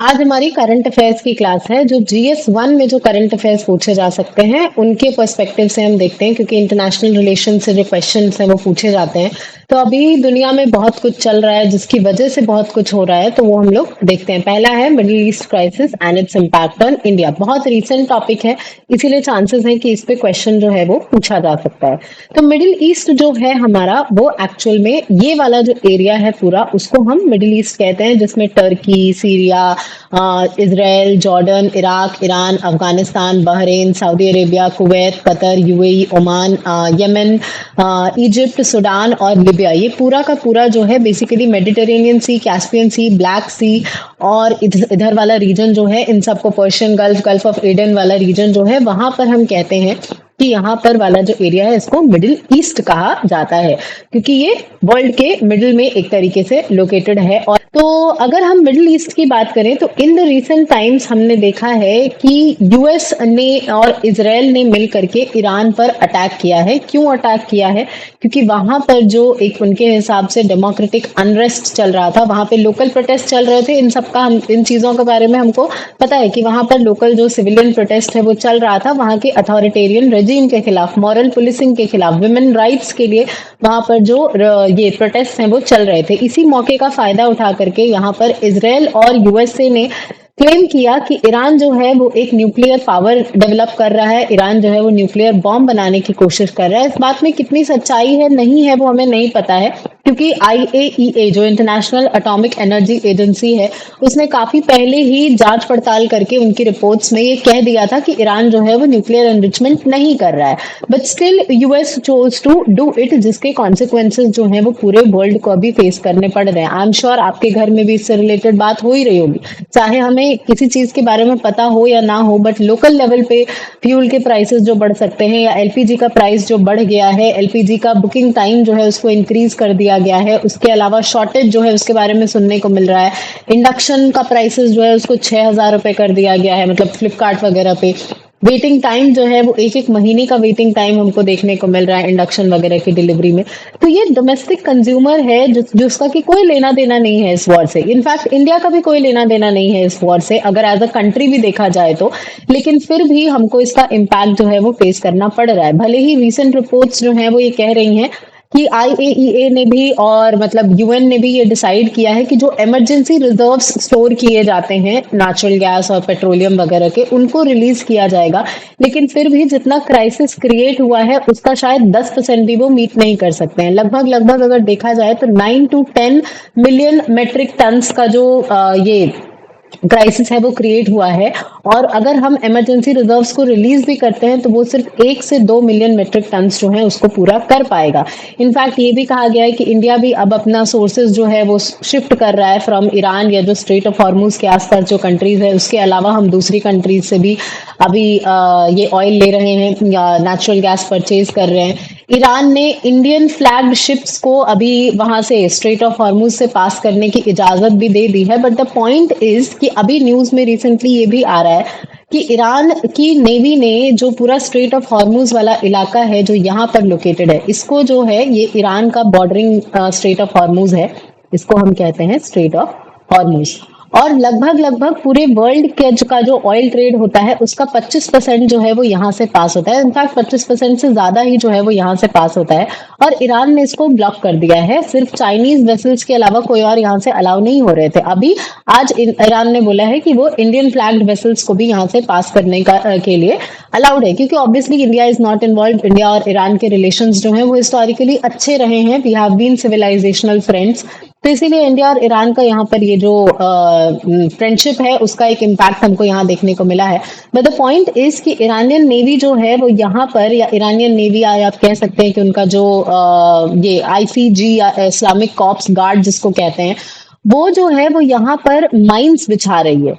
आज हमारी current affairs की क्लास है। जो जीएस वन में जो करंट अफेयर्स पूछे जा सकते हैं उनके पर्सपेक्टिव से हम देखते हैं, क्योंकि इंटरनेशनल रिलेशन से जो क्वेश्चंस हैं वो पूछे जाते हैं। तो अभी दुनिया में बहुत कुछ चल रहा है जिसकी वजह से बहुत कुछ हो रहा है, तो वो हम लोग देखते हैं। पहला है middle east crisis and its impact on India. बहुत रिसेंट टॉपिक है, इसीलिए चांसेस हैं कि इस पे क्वेश्चन जो है वो पूछा जा सकता है। तो मिडिल ईस्ट जो है हमारा, वो एक्चुअल में ये वाला जो एरिया है पूरा, उसको हम मिडिल ईस्ट कहते हैं, जिसमें Turkey, Syria, Israel, Jordan, Iraq, Iran, Afghanistan, Bahrain, Saudi Arabia, Kuwait, Qatar, UAE, Oman, Yemen, Egypt, Sudan और लिबिया, ये पूरा का पूरा जो है बेसिकली मेडिटेरेनियन सी, कैस्पियन सी, ब्लैक सी और इधर वाला रीजन जो है, इन सबको Persian gulf, gulf of Aden वाला रीजन जो है, वहां पर हम कहते हैं कि यहाँ पर वाला जो एरिया है इसको मिडिल ईस्ट कहा जाता है, क्योंकि ये वर्ल्ड के मिडिल में एक तरीके से लोकेटेड है। और तो अगर हम मिडिल ईस्ट की बात करें तो इन द रीसेंट टाइम्स हमने देखा है कि यूएस ने और इजराइल ने मिल करके ईरान पर अटैक किया है। क्यों अटैक किया है? क्योंकि वहां पर जो एक उनके हिसाब से डेमोक्रेटिक अनरेस्ट चल रहा था, वहां पे लोकल प्रोटेस्ट चल रहे थे। इन सबका हम इन चीजों के बारे में हमको पता है कि वहां पर लोकल जो सिविलियन प्रोटेस्ट है वो चल रहा था, वहां के अथॉरिटेरियन रेजिम के खिलाफ, मॉरल पुलिसिंग के खिलाफ, विमेन राइट्स के लिए वहां पर जो ये प्रोटेस्ट हैं वो चल रहे थे। इसी मौके का फायदा उठा करके यहाँ पर इजराइल और यूएसए ने क्लेम किया कि ईरान जो है वो एक न्यूक्लियर पावर डेवलप कर रहा है, ईरान जो है वो न्यूक्लियर बॉम्ब बनाने की कोशिश कर रहा है। इस बात में कितनी सच्चाई है नहीं है वो हमें नहीं पता है, क्योंकि आईएईए जो इंटरनेशनल एटॉमिक एनर्जी एजेंसी है, उसने काफी पहले ही जांच पड़ताल करके उनकी रिपोर्ट्स में ये कह दिया था कि ईरान जो है वो न्यूक्लियर एनरिचमेंट नहीं कर रहा है। But still US chose to do it, जिसके कॉन्सिक्वेंसेज जो है वो पूरे वर्ल्ड को अभी फेस करने पड़ रहे हैं। आई एम श्योर आपके घर में भी इससे रिलेटेड बात हो ही रही होगी, चाहे हमें किसी चीज के बारे में पता हो या ना हो, बट लोकल लेवल पे फ्यूल के प्राइसेस जो बढ़ सकते हैं, या एलपीजी का प्राइस जो बढ़ गया है, एलपीजी का बुकिंग टाइम जो है उसको इंक्रीज कर दिया गया है, उसके अलावा शॉर्टेज जो है उसके बारे में सुनने को मिल रहा है। इंडक्शन का प्राइसेस जो है उसको 6,000 रुपए कर दिया गया है, मतलब फ्लिपकार्ट वगैरह पे। वेटिंग टाइम जो है वो एक एक महीने का वेटिंग टाइम हमको देखने को मिल रहा है इंडक्शन वगैरह की डिलीवरी में। तो ये डोमेस्टिक कंज्यूमर है जिसका कि कोई लेना देना नहीं है इस वॉर से। इनफैक्ट इंडिया का भी कोई लेना देना नहीं है इस वॉर से, अगर एज अ कंट्री भी देखा जाए तो। लेकिन फिर भी हमको इसका इम्पैक्ट जो है वो फेस करना पड़ रहा है। भले ही रिसेंट रिपोर्ट्स जो है वो ये कह रही हैं कि आईएईए ने भी और मतलब यूएन ने भी ये डिसाइड किया है कि जो इमरजेंसी रिजर्व्स स्टोर किए जाते हैं नेचुरल गैस और पेट्रोलियम वगैरह के, उनको रिलीज किया जाएगा। लेकिन फिर भी जितना क्राइसिस क्रिएट हुआ है उसका शायद 10% भी वो मीट नहीं कर सकते हैं। लगभग लगभग अगर देखा जाए तो 9 to 10 मिलियन मेट्रिक टन्स का जो ये क्राइसिस है वो क्रिएट हुआ है। और अगर हम इमरजेंसी रिजर्व्स को रिलीज भी करते हैं तो वो सिर्फ 1 से 2 मिलियन मेट्रिक टन्स जो है उसको पूरा कर पाएगा। इनफैक्ट ये भी कहा गया है कि इंडिया भी अब अपना सोर्सेज जो है वो शिफ्ट कर रहा है फ्रॉम ईरान या जो स्ट्रेट ऑफ हॉर्मुज के आसपास जो कंट्रीज है उसके अलावा हम दूसरी कंट्रीज से भी अभी ये ऑयल ले रहे हैं या नेचुरल गैस परचेज कर रहे हैं। ईरान ने इंडियन फ्लैग्ड शिप्स को अभी वहां से स्ट्रेट ऑफ हॉर्मुज से पास करने की इजाजत भी दे दी है। बट द पॉइंट इज कि अभी न्यूज में रिसेंटली ये भी आ रहा है कि ईरान की नेवी ने जो पूरा स्ट्रेट ऑफ हॉर्मुज वाला इलाका है जो यहाँ पर लोकेटेड है, इसको जो है ये ईरान का बॉर्डरिंग स्ट्रेट ऑफ हॉर्मुज है, इसको हम कहते हैं स्ट्रेट ऑफ हॉर्मुज। और लगभग लगभग पूरे वर्ल्ड के का जो ऑयल ट्रेड होता है उसका 25% जो है वो यहाँ से पास होता है। इनफैक्ट 25% से ज्यादा ही जो है वो यहाँ से पास होता है। और ईरान ने इसको ब्लॉक कर दिया है, सिर्फ चाइनीज वेसल्स के अलावा कोई और यहाँ से अलाउ नहीं हो रहे थे। अभी आज ईरान ने बोला है कि वो इंडियन फ्लैग्ड वेसल्स को भी यहाँ से पास करने के लिए अलाउड है, क्योंकि obviously India is not involve. India और ईरान के रिलेशंस जो हैं वो हिस्टोरिकली अच्छे रहे हैं, we have been civilizational friends. तो इसीलिए इंडिया और ईरान का यहाँ पर ये जो फ्रेंडशिप है उसका एक इम्पैक्ट हमको यहाँ देखने को मिला है। बट द पॉइंट इज कि ईरानियन नेवी जो है वो यहाँ पर, या ईरानियन नेवी आप कह सकते हैं कि उनका जो ये आईसीजी या इस्लामिक कॉप्स गार्ड जिसको कहते हैं, वो जो है वो यहाँ पर माइंस बिछा रही है,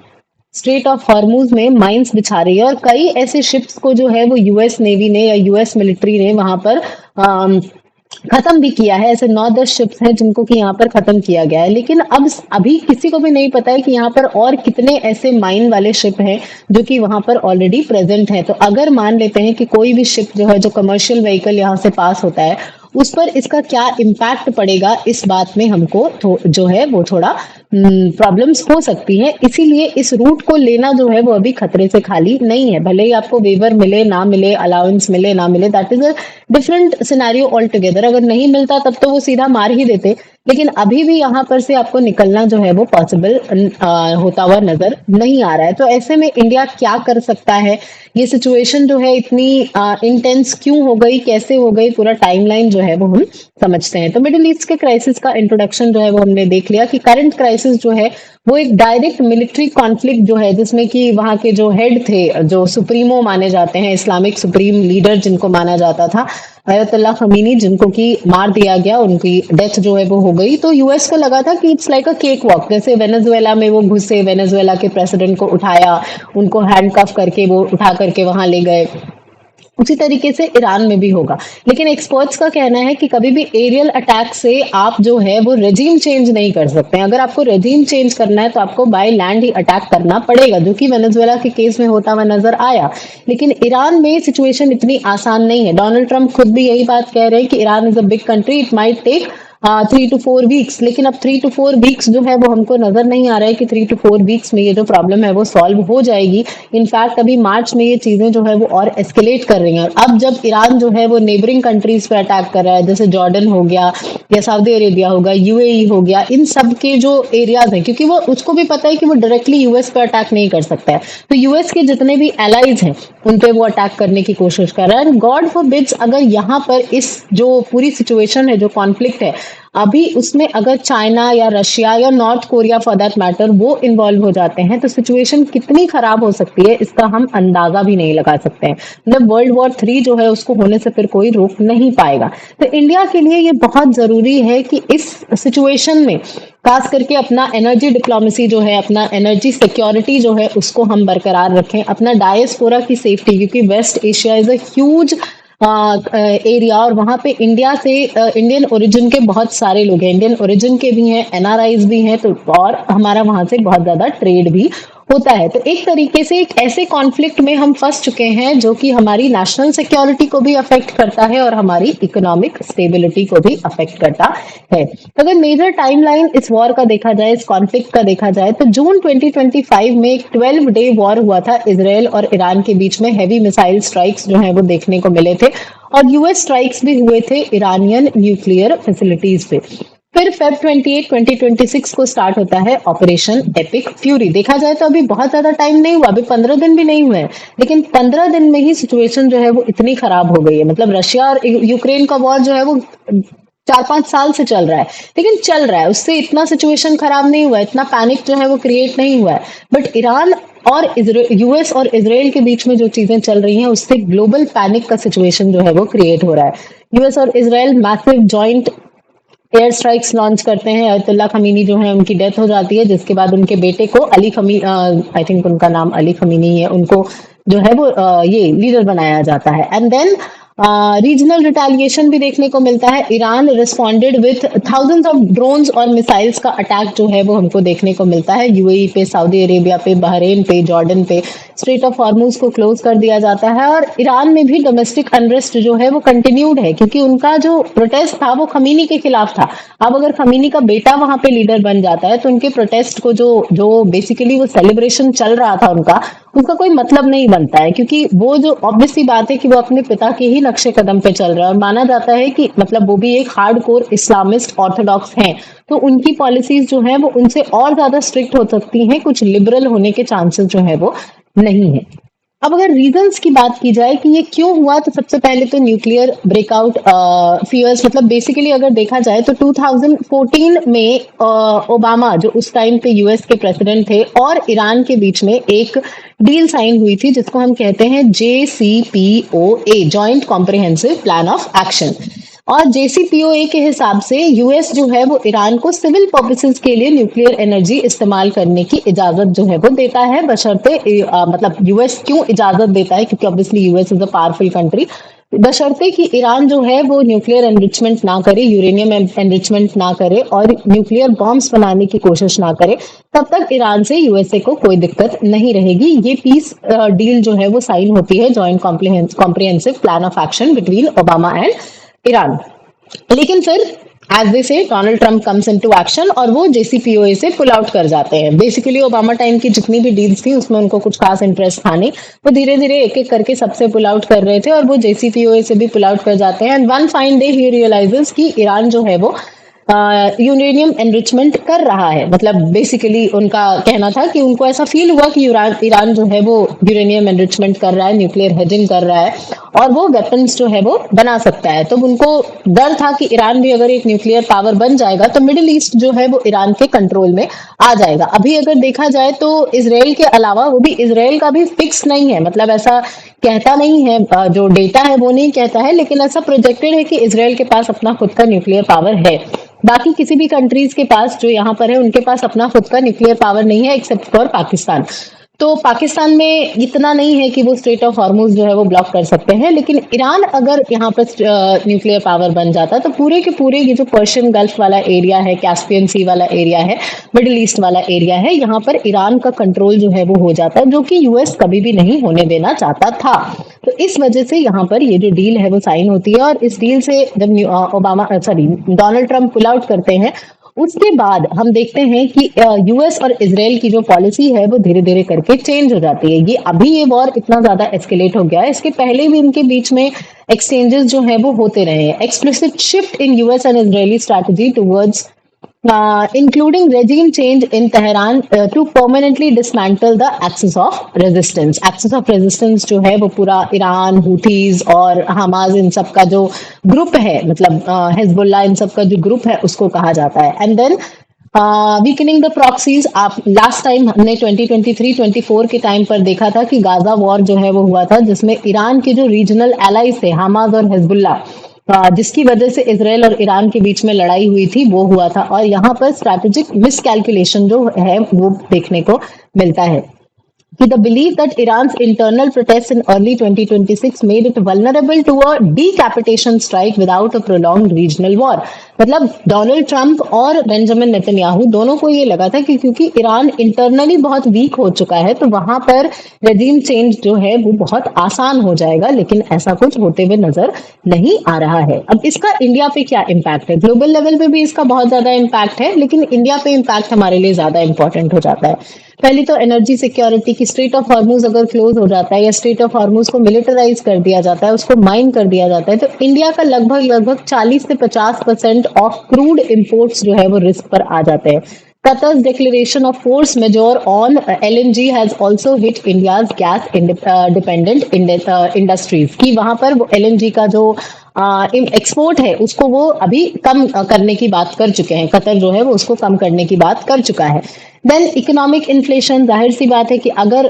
स्ट्रेट ऑफ हॉर्मुज में माइंस बिछा रही है। और कई ऐसे शिप्स को जो है वो यूएस नेवी ने या यूएस मिलिट्री ने वहां पर खत्म भी किया है। ऐसे 9-10 शिप्स हैं जिनको कि यहाँ पर खत्म किया गया है। लेकिन अब अभी किसी को भी नहीं पता है कि यहाँ पर और कितने ऐसे माइन वाले शिप हैं जो कि वहां पर ऑलरेडी प्रेजेंट है। तो अगर मान लेते हैं कि कोई भी शिप जो है, जो कमर्शियल व्हीकल यहाँ से पास होता है, उस पर इसका क्या इम्पैक्ट पड़ेगा, इस बात में हमको जो है वो थोड़ा प्रॉब्लम्स हो सकती है, इसीलिए इस रूट को लेना जो है वो अभी खतरे से खाली नहीं है। भले ही आपको वेवर मिले ना मिले, अलाउंस मिले ना मिले, that is a different scenario all together. अगर नहीं मिलता तब तो वो सीधा मार ही देते, लेकिन अभी भी यहाँ पर से आपको निकलना जो है वो पॉसिबल होता हुआ नजर नहीं आ रहा है। तो ऐसे में इंडिया क्या कर सकता है, ये सिचुएशन जो है इतनी इंटेंस क्यों हो गई, कैसे हो गई, पूरा टाइमलाइन जो है वो हम समझते हैं। तो मिडिल ईस्ट के क्राइसिस का इंट्रोडक्शन जो है वो हमने देख लिया कि करंट क्राइसिस जो है वो एक डायरेक्ट मिलिट्री कॉन्फ्लिक्ट जो है, जिसमें कि वहां के जो हेड थे, जो सुप्रीमो माने जाते हैं, इस्लामिक सुप्रीम लीडर जिनको माना जाता था, अयतुल्ला खमीनी, जिनको कि मार दिया गया, उनकी डेथ जो है वो हो गई। तो यूएस को लगा था कि it's like a cake walk, जैसे वेनेजुएला में वो घुसे, वेनेजुएला के प्रेसिडेंट को उठाया, उनको हैंडकफ करके वो उठा करके वहां ले गए, उसी तरीके से ईरान में भी होगा। लेकिन एक्सपर्ट्स का कहना है कि कभी भी एरियल अटैक से आप जो है वो रेजिम चेंज नहीं कर सकते हैं। अगर आपको रेजिम चेंज करना है तो आपको बाय लैंड ही अटैक करना पड़ेगा, जो कि वेनेजुएला के केस में होता हुआ नजर आया। लेकिन ईरान में सिचुएशन इतनी आसान नहीं है। डोनाल्ड ट्रंप खुद भी यही बात कह रहे हैं कि Iran is a big country, it might take 3 to 4 weeks. लेकिन अब 3 to 4 वीक्स जो है वो हमको नजर नहीं आ रहा है कि 3 to 4 वीक्स में ये जो प्रॉब्लम है वो सॉल्व हो जाएगी। इनफैक्ट अभी मार्च में ये चीजें जो है वो और एस्केलेट कर रही हैं। और अब जब ईरान जो है वो नेबरिंग कंट्रीज पे अटैक कर रहा है, जैसे जॉर्डन हो गया या सऊदी अरेबिया होगा, यूएई हो गया, इन सब के जो एरियाज हैं, क्योंकि वो उसको भी पता है कि वो डायरेक्टली यूएस पे अटैक नहीं कर सकता है, तो यूएस के जितने भी एलाइज हैं उन पे वो अटैक करने की कोशिश कर रहा है। एंड गॉड फॉरबिड्स, अगर यहाँ पर इस जो पूरी सिचुएशन है, जो कॉन्फ्लिक्ट है अभी, उसमें अगर चाइना या रशिया या north Korea for that matter वो इन्वॉल्व हो जाते हैं, तो सिचुएशन कितनी खराब हो सकती है इसका हम अंदाजा भी नहीं लगा सकते हैं। मतलब वर्ल्ड वॉर 3 जो है उसको होने से फिर कोई रोक नहीं पाएगा। तो इंडिया के लिए ये बहुत जरूरी है कि इस सिचुएशन में खास करके अपना एनर्जी डिप्लोमेसी जो है, अपना एनर्जी सिक्योरिटी जो है, उसको हम बरकरार रखें, अपना डायस्पोरा की सेफ्टी, क्योंकि West Asia is a huge area, और वहां पे इंडिया से इंडियन ओरिजिन के बहुत सारे लोग हैं, इंडियन ओरिजिन के भी हैं, एनआरआईज भी हैं, तो और हमारा वहां से बहुत ज्यादा ट्रेड भी होता है। तो एक तरीके से एक ऐसे कॉन्फ्लिक्ट में हम फंस चुके हैं जो कि हमारी नेशनल सिक्योरिटी को भी अफेक्ट करता है और हमारी इकोनॉमिक स्टेबिलिटी को भी अफेक्ट करता है। तो अगर मेजर टाइमलाइन इस वॉर का देखा जाए, इस कॉन्फ्लिक्ट का देखा जाए, तो जून 2025 में एक 12 डे वॉर हुआ था इसराइल और ईरान के बीच में। हैवी मिसाइल स्ट्राइक्स जो है वो देखने को मिले थे, और यूएस स्ट्राइक्स भी हुए थे ईरानियन न्यूक्लियर फैसिलिटीज पे। फिर फेब 28 2026 को स्टार्ट होता है ऑपरेशन एपिक फ्यूरी। देखा जाए तो अभी बहुत ज्यादा टाइम नहीं हुआ, अभी 15 दिन भी नहीं हुए हैं, लेकिन 15 दिन में ही सिचुएशन जो है वो इतनी खराब हो गई है। मतलब रशिया और यूक्रेन का वॉर जो है वो 4-5 साल से चल रहा है, लेकिन चल रहा है, उससे इतना सिचुएशन खराब नहीं हुआ है, इतना पैनिक जो है वो क्रिएट नहीं हुआ है। बट ईरान और यूएस और इसराइल के बीच में जो चीजें चल रही हैं, उससे ग्लोबल पैनिक का सिचुएशन जो है वो क्रिएट हो रहा है। यूएस और Israel massive joint air strikes launch करते हैं। अयतुल्ला खमीनी जो है उनकी डेथ हो जाती है, जिसके बाद उनके बेटे को अली खमी, आई थिंक उनका नाम अली खमीनी है, उनको जो है वो ये लीडर बनाया जाता है। एंड देन रीजनल रिटेलिएशन भी देखने को मिलता है। Iran responded with thousands of drones और मिसाइल्स का अटैक जो है वो हमको देखने को मिलता है। यूएई पे, सऊदी अरेबिया पे, बहरीन पे, जॉर्डन पे, स्ट्रेट ऑफ हॉर्मुज को क्लोज कर दिया जाता है। और ईरान में भी डोमेस्टिक अनरेस्ट जो है वो कंटिन्यूड है, क्योंकि उनका जो प्रोटेस्ट था वो खमीनी के खिलाफ था। अब अगर खमीनी का बेटा वहां पे लीडर बन जाता है, तो उनके प्रोटेस्ट को जो जो बेसिकली वो सेलिब्रेशन चल रहा था उनका, उसका कोई मतलब नहीं बनता है, क्योंकि वो जो ऑब्वियसली बात है कि वो अपने पिता के ही नक्शे कदम पे चल रहा है, और माना जाता है कि मतलब वो भी एक हार्डकोर इस्लामिस्ट ऑर्थोडॉक्स हैं, तो उनकी पॉलिसीज जो है वो उनसे और ज्यादा स्ट्रिक्ट हो सकती हैं, कुछ लिबरल होने के चांसेस जो है वो नहीं है। अब अगर रीजंस की बात की जाए कि ये क्यों हुआ, तो सबसे पहले तो न्यूक्लियर ब्रेकआउट फियर्स, मतलब बेसिकली अगर देखा जाए तो 2014 में ओबामा जो उस टाइम पे यूएस के प्रेसिडेंट थे और ईरान के बीच में एक डील साइन हुई थी, जिसको हम कहते हैं JCPOA, joint comprehensive plan of action. और JCPOA के हिसाब से यूएस जो है वो ईरान को सिविल पर्पसेस के लिए न्यूक्लियर एनर्जी इस्तेमाल करने की इजाजत जो है वो देता है, बशर्ते मतलब यूएस क्यों इजाजत देता है, क्योंकि obviously US is a powerful country, बशर्ते कि ईरान जो है वो न्यूक्लियर एनरिचमेंट ना करे, यूरेनियम एनरिचमेंट ना करे और न्यूक्लियर बॉम्ब्स बनाने की कोशिश ना करे, तब तक ईरान से यूएसए को कोई दिक्कत नहीं रहेगी। ये पीस डील जो है वो साइन होती है, joint comprehensive plan of action between Obama and Iran. लेकिन फिर एज दे से Donald Trump comes into action और वो जेसीपीओए से पुल आउट कर जाते हैं। बेसिकली ओबामा टाइम की जितनी भी डील्स थी उसमें उनको कुछ खास इंटरेस्ट था नहीं, वो धीरे धीरे एक एक करके सबसे पुल आउट कर रहे थे और वो जेसीपीओए से भी पुल आउट कर जाते हैं। And one fine day he realises कि ईरान जो है वो यूरेनियम एनरिचमेंट कर रहा है। मतलब बेसिकली उनका कहना था कि उनको ऐसा फील हुआ कि ईरान ईरान जो है वो यूरेनियम एनरिचमेंट कर रहा है, न्यूक्लियर हेजिंग कर रहा है और वो वेपन्स जो है वो बना सकता है। तो उनको डर था कि ईरान भी अगर एक न्यूक्लियर पावर बन जाएगा तो मिडिल ईस्ट जो है वो ईरान के कंट्रोल में आ जाएगा। अभी अगर देखा जाए तो इसराइल के अलावा वो भी इसराइल का भी फिक्स नहीं है, मतलब ऐसा कहता नहीं है, जो डेटा है वो नहीं कहता है, लेकिन ऐसा प्रोजेक्टेड है कि इसराइल के पास अपना खुद का न्यूक्लियर पावर है। बाकी किसी भी कंट्रीज के पास जो यहाँ पर है उनके पास अपना खुद का न्यूक्लियर पावर नहीं है एक्सेप्ट फॉर पाकिस्तान। तो पाकिस्तान में इतना नहीं है कि वो स्ट्रेट ऑफ हॉर्मुज जो है वो ब्लॉक कर सकते हैं, लेकिन ईरान अगर यहाँ पर न्यूक्लियर पावर बन जाता तो पूरे के पूरे ये जो पर्शियन गल्फ वाला एरिया है, कैस्पियन सी वाला एरिया है, मिडिल ईस्ट वाला एरिया है, यहाँ पर ईरान का कंट्रोल जो है वो हो जाता है, जो कि यूएस कभी भी नहीं होने देना चाहता था। तो इस वजह से यहाँ पर ये जो डील है वो साइन होती है और इस डील से जब Obama sorry Donald Trump pull out करते हैं उसके बाद हम देखते हैं कि यूएस और इसराइल की जो पॉलिसी है वो धीरे धीरे करके चेंज हो जाती है। ये अभी ये वॉर इतना ज्यादा एस्केलेट हो गया है, इसके पहले भी इनके बीच में एक्सचेंजेस जो है वो होते रहे हैं। Explicit shift in US and Israeli strategy towards including regime change in Tehran to permanently dismantle the axis of resistance. Axis of resistance जो है वो पूरा ईरान, हुथीज और हमास इन सब का जो ग्रुप है, मतलब हिजबुल्ला इन सब का जो ग्रुप है उसको कहा जाता है। And then weakening the proxies. आप लास्ट टाइम हमने 2023-24 के टाइम पर देखा था कि गाजा वॉर जो है वो हुआ था, जिसमें ईरान के जो रीजनल एलाइज थे हमास और हिजबुल्ला, जिसकी वजह से इसराइल और ईरान के बीच में लड़ाई हुई थी, वो हुआ था। और यहाँ पर स्ट्रैटेजिक मिसकैलकुलेशन जो है वो देखने को मिलता है कि the belief that Iran's internal protests in early 2026 made it vulnerable to a decapitation strike without a prolonged regional war। मतलब डोनाल्ड ट्रंप और बेंजामिन नेतन्याहू दोनों को ये लगा था कि क्योंकि ईरान इंटरनली बहुत वीक हो चुका है तो वहां पर रेजिम चेंज जो है वो बहुत आसान हो जाएगा, लेकिन ऐसा कुछ होते हुए नजर नहीं आ रहा है। अब इसका इंडिया पे क्या इम्पैक्ट है? ग्लोबल लेवल पे भी इसका बहुत ज्यादा इम्पैक्ट है, लेकिन इंडिया पे इम्पैक्ट हमारे लिए ज्यादा इंपॉर्टेंट हो जाता है। पहली तो एनर्जी सिक्योरिटी की, स्ट्रेट ऑफ हॉर्मूज अगर क्लोज हो जाता है या स्ट्रेट ऑफ हॉर्मूज को मिलिटराइज कर दिया जाता है, उसको माइन कर दिया जाता है, तो इंडिया का लगभग लगभग 40 से 50% ऑफ क्रूड इंपोर्ट्स जो है वो रिस्क पर आ जाते हैं। Qatar's declaration of force majeure on LNG has also hit India's gas dependent industries कि वहां पर वो LNG का जो एक्सपोर्ट है उसको वो अभी कम करने की बात कर चुके हैं। कतर जो है वो उसको कम करने की बात कर चुका है। देन इकोनॉमिक इन्फ्लेशन, जाहिर सी बात है कि अगर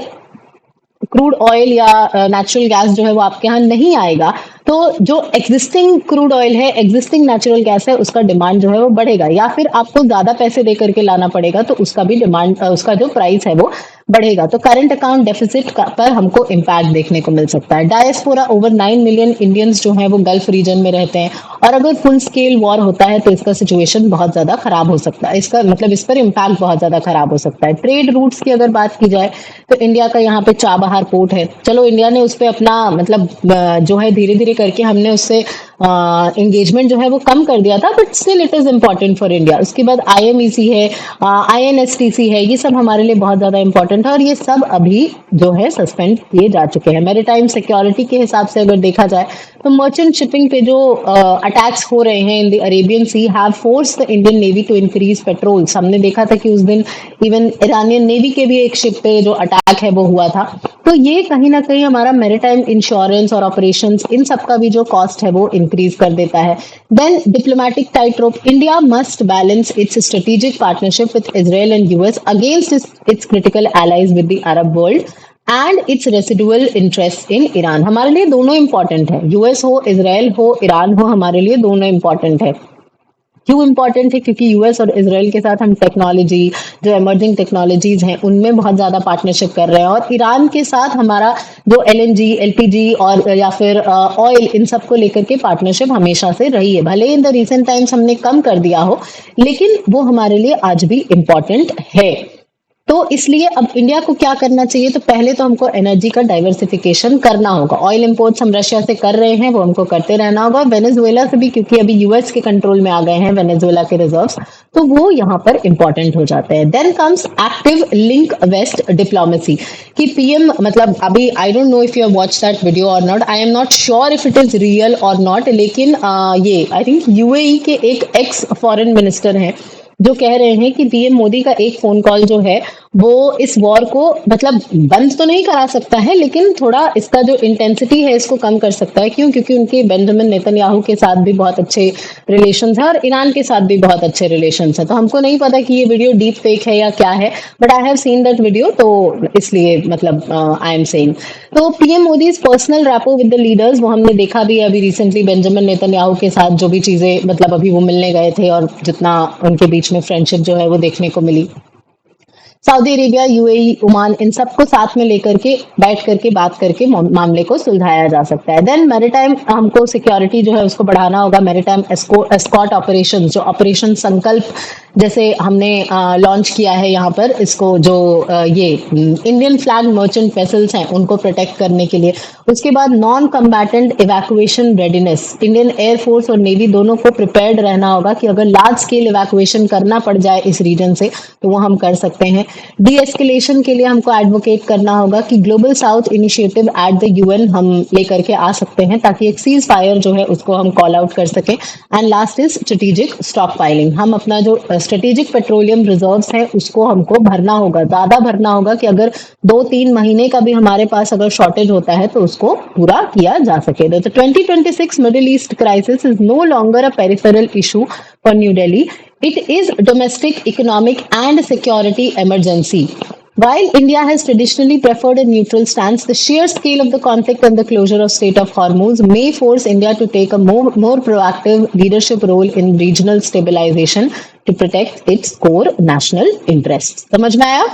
क्रूड ऑयल या नेचुरल गैस जो है वो आपके यहाँ नहीं आएगा तो जो एग्जिस्टिंग क्रूड ऑयल है, एग्जिस्टिंग नेचुरल गैस है, उसका डिमांड जो है वो बढ़ेगा, या फिर आपको ज्यादा पैसे दे करके लाना पड़ेगा तो उसका भी डिमांड, उसका जो प्राइस है वो बढ़ेगा। तो करंट अकाउंट डेफिसिट पर हमको इम्पैक्ट देखने को मिल सकता है। डायस्पोरा, ओवर 9 मिलियन इंडियंस जो है वो गल्फ रीजन में रहते हैं और अगर फुल स्केल वॉर होता है तो इसका सिचुएशन बहुत ज्यादा खराब हो सकता है, इसका मतलब इस पर इम्पैक्ट बहुत ज्यादा खराब हो सकता है। ट्रेड रूट्स की अगर बात की जाए तो इंडिया का यहाँ पे चाबहार पोर्ट है, चलो इंडिया ने उस पर अपना मतलब जो है धीरे धीरे करके हमने उससे एंगेजमेंट जो है वो कम कर दिया था, but still it is important for India. उसके बाद आईएमईसी है, आईएनएसटीसी है, ये सब हमारे लिए बहुत ज्यादा इंपॉर्टेंट है और ये सब अभी जो है सस्पेंड किए जा चुके हैं। मैरीटाइम सिक्योरिटी के हिसाब से अगर देखा जाए तो मर्चेंट शिपिंग पे जो अटैक्स हो रहे हैं in the Arabian sea have force the Indian navy to increase patrols. हमने देखा था कि उस दिन इवन ईरानियन नेवी के भी एक शिप पे जो अटैक है वो हुआ था। तो ये कहीं ना कहीं हमारा मैरीटाइम इंश्योरेंस और ऑपरेशंस इन सब का भी जो कॉस्ट है वो इंक्रीज कर देता है। Then diplomatic tight rope, India must balance its strategic partnership with Israel and US against its critical allies with the Arab world and its residual interest in Iran. हमारे लिए दोनों इंपॉर्टेंट है, US हो, Israel हो, Iran हो, हमारे लिए दोनों इंपॉर्टेंट है। क्यों इंपॉर्टेंट है? क्योंकि यूएस और इसराइल के साथ हम टेक्नोलॉजी, जो इमर्जिंग टेक्नोलॉजीज हैं उनमें बहुत ज्यादा पार्टनरशिप कर रहे हैं और ईरान के साथ हमारा जो एलएनजी, एलपीजी और या फिर ऑयल, इन सब को लेकर के पार्टनरशिप हमेशा से रही है। भले इन द रिसेंट टाइम्स हमने कम कर दिया हो, लेकिन वो हमारे लिए आज भी इम्पोर्टेंट है। तो इसलिए अब इंडिया को क्या करना चाहिए, तो पहले तो हमको एनर्जी का डाइवर्सिफिकेशन करना होगा। ऑयल इंपोर्ट्स हम रशिया से कर रहे हैं, वो हमको करते रहना होगा। वेनेजुएला से भी, क्योंकि अभी यूएस के कंट्रोल में आ गए हैं वेनेजुएला के रिजर्व्स, तो वो यहाँ पर इंपॉर्टेंट हो जाते हैं। Then comes active link west diplomacy कि पीएम, मतलब अभी I don't know if you have watch that video or not, I am not sure if it is real or not, लेकिन ये आई थिंक यूएई के एक x foreign minister हैं जो कह रहे हैं कि पीएम मोदी का एक फोन कॉल जो है वो इस वॉर को मतलब बंद तो नहीं करा सकता है, लेकिन थोड़ा इसका जो इंटेंसिटी है इसको कम कर सकता है। क्यों? क्योंकि उनके बेंजामिन नेतन्याहू के साथ भी बहुत अच्छे रिलेशंस हैं और ईरान के साथ भी बहुत अच्छे रिलेशंस हैं। तो हमको नहीं पता कि ये वीडियो डीप फेक है या क्या है, but I have seen that video, तो इसलिए मतलब आई एम सेइंग। तो PM Modi personal rapport with the leaders वो हमने देखा भी है अभी रिसेंटली बेंजामिन नेतन्याहू के साथ, जो भी चीजें मतलब अभी वो मिलने गए थे और जितना उनके बीच में फ्रेंडशिप जो है वो देखने को मिली। सऊदी अरेबिया, यूएई, ओमान, इन सबको साथ में लेकर के बैठ करके बात करके मामले को सुलझाया जा सकता है। देन मैरिटाइम हमको सिक्योरिटी जो है उसको बढ़ाना होगा। मैरिटाइम एस्कॉर्ट ऑपरेशन, जो ऑपरेशन संकल्प जैसे हमने लॉन्च किया है यहाँ पर, इसको जो ये इंडियन फ्लैग मर्चेंट वेसल्स हैं उनको प्रोटेक्ट करने के लिए। उसके बाद non combatant evacuation readiness, Indian air force और नेवी दोनों को प्रिपेयर्ड रहना होगा कि अगर लार्ज स्केल इवैक्यूएशन करना पड़ जाए इस रीजन से तो वो हम कर सकते हैं। डी एस्केलेशन के लिए हमको एडवोकेट करना होगा कि global south initiative at the UN हम लेकर के आ सकते हैं ताकि एक सीज फायर जो है उसको हम कॉल आउट कर सकें। And last is strategic stock filing, हम अपना जो स्ट्रेटेजिक पेट्रोलियम रिजर्व्स है उसको हमको भरना होगा, ज्यादा भरना होगा कि अगर 2-3 महीने का भी हमारे पास अगर शॉर्टेज होता है तो उसको पूरा किया जा सके। The 2026 Middle East crisis is no longer a peripheral issue for New Delhi. It is domestic, economic and security emergency. While India has traditionally preferred a neutral stance, the sheer scale of the conflict and the closure of Strait of Hormuz may force India to take a more proactive leadership role in regional stabilization to protect its core national interests. समझ में आया?